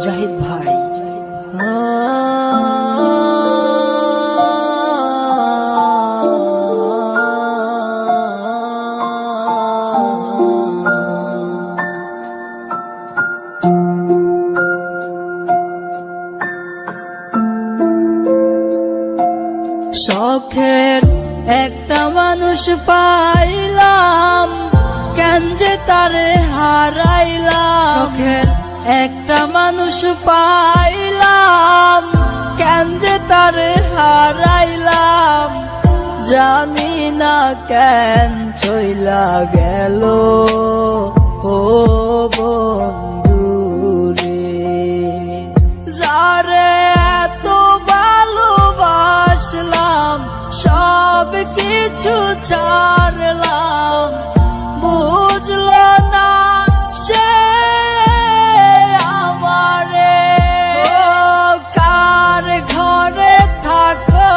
জাহিদ ভাই। শখের একটা মানুষ পাইলাম, কেন যে তারে হারাইলাম। শখের একটা মানুষ পাইলাম, কেন যে তারে হারাইলাম। জানি না কেন চইলা গেল ও বন্ধুরে, যারে এত ভালোবাসলাম সব কিছু ছাড়লাম। বুঝলো না সে আমারে, কার ঘরে থাকো,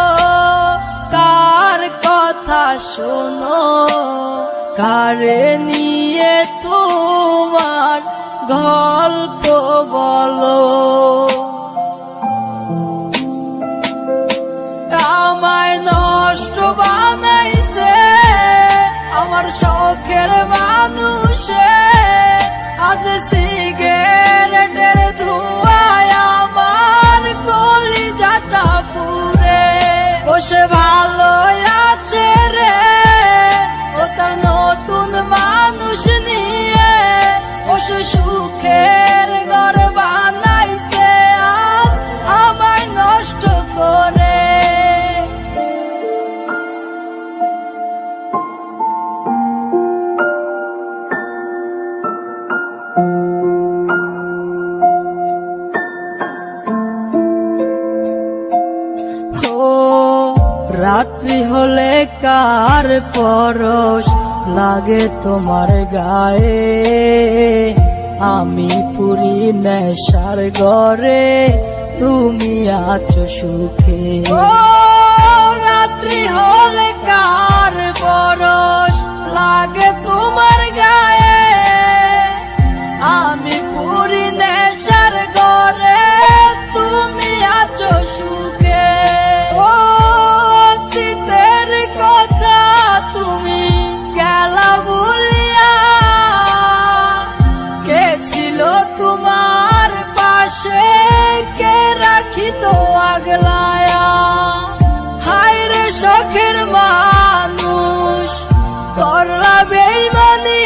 কার কথা শোনো, কারে নিয়ে তোমার গল্প বলো। আমায় নষ্ট বানাইছে আমার শখের মানুষে, আজ সিগারেটের ধোঁয়ায় আমার কলিজাটা পুড়ে। বসে ভালো আছে রে ও তার নতুন মানুষ নিয়ে, বসে সুখের ঘর বানাইছে আজ আমায় নষ্ট করে। রাত্রি হলে কার পরশ লাগে তোমার গায়ে, আমি পুরি নেশার ঘরে তুমি আছো সুখে। রাত্রি হলে কার পরশ লাগে তোমার গায়ে, আমি পুরি নেশার ঘরে তুমি আছো সুখে। তোমার পাশে কে রাখিত আগলায়া, হায় রে শখের মানুষ করলা বেইমানি।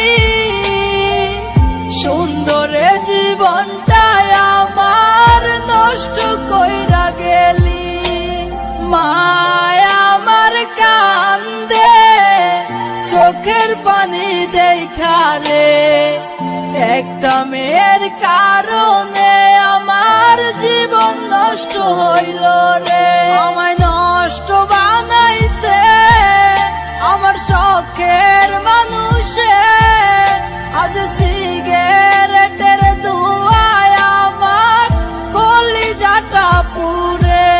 সুন্দরে জীবনটাই আমার নষ্ট কইরা গেলি। মায়া আমার কান্দে চোখের পানি দেখা রে, একটা মেয়ের কারণে আমার জীবন নষ্ট হইল রে। আমায় নষ্ট বানাইছে আমার শখের মানুষে, আজ সিগারেটের ধোঁয়ায় আমার কলিজাটা পুড়ে।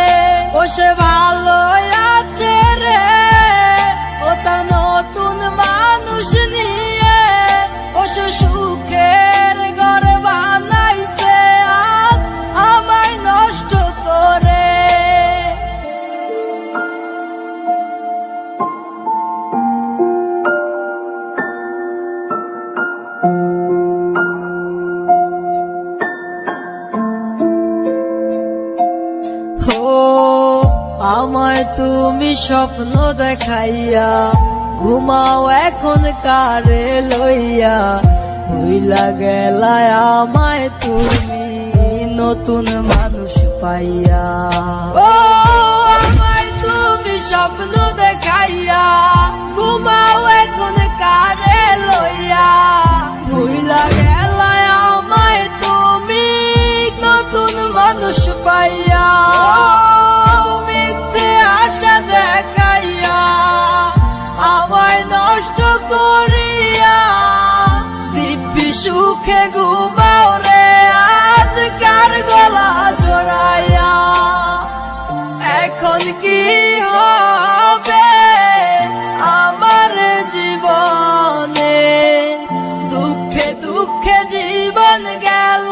বসে ভালো আছে রে ও তার নতুন মানুষ নিয়ে, বসে সুখের ঘর বানাইছে আজ আমায় নষ্ট করে। আমায় তুমি স্বপ্ন দেখাইয়া ঘুমাও এখন কারে লইয়া, ভুইলা গেলা আমায় তুমি নতুন মানুষ পাইয়া। ও আমায় তুমি স্বপ্ন দেখাইয়া ঘুমাও এখন কারে লইয়া, ভুইলা গেলা আমায় তুমি নতুন মানুষ পাইয়া। মিথ্যে আশা দেখাইয়া আমায় নষ্ট করিয়া, দিব্যি সুখে ঘুমাও রে আজ কার গলা জড়াইয়া। এখন কি হবে আমার জীবনে, দুঃখে দুঃখে জীবন গেল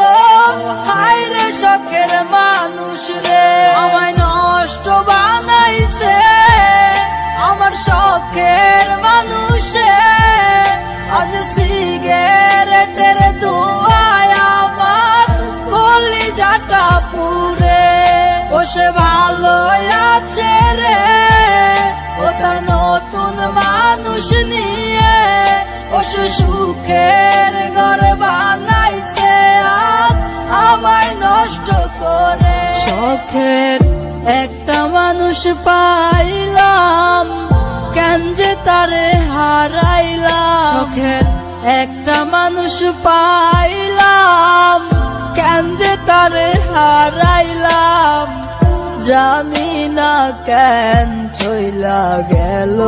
সে ভালো আছে রে, ও তার নতুন মানুষ নিয়ে, ও সে সুখের ঘর বানাইছে আজ আমায় নষ্ট করে। শখের একটা মানুষ পাইলাম, কেন যে তারে হারাইলাম। শখের একটা মানুষ পাইলাম, কেন যে তারে হারাইলাম। জানি না কেন চইলা গেল।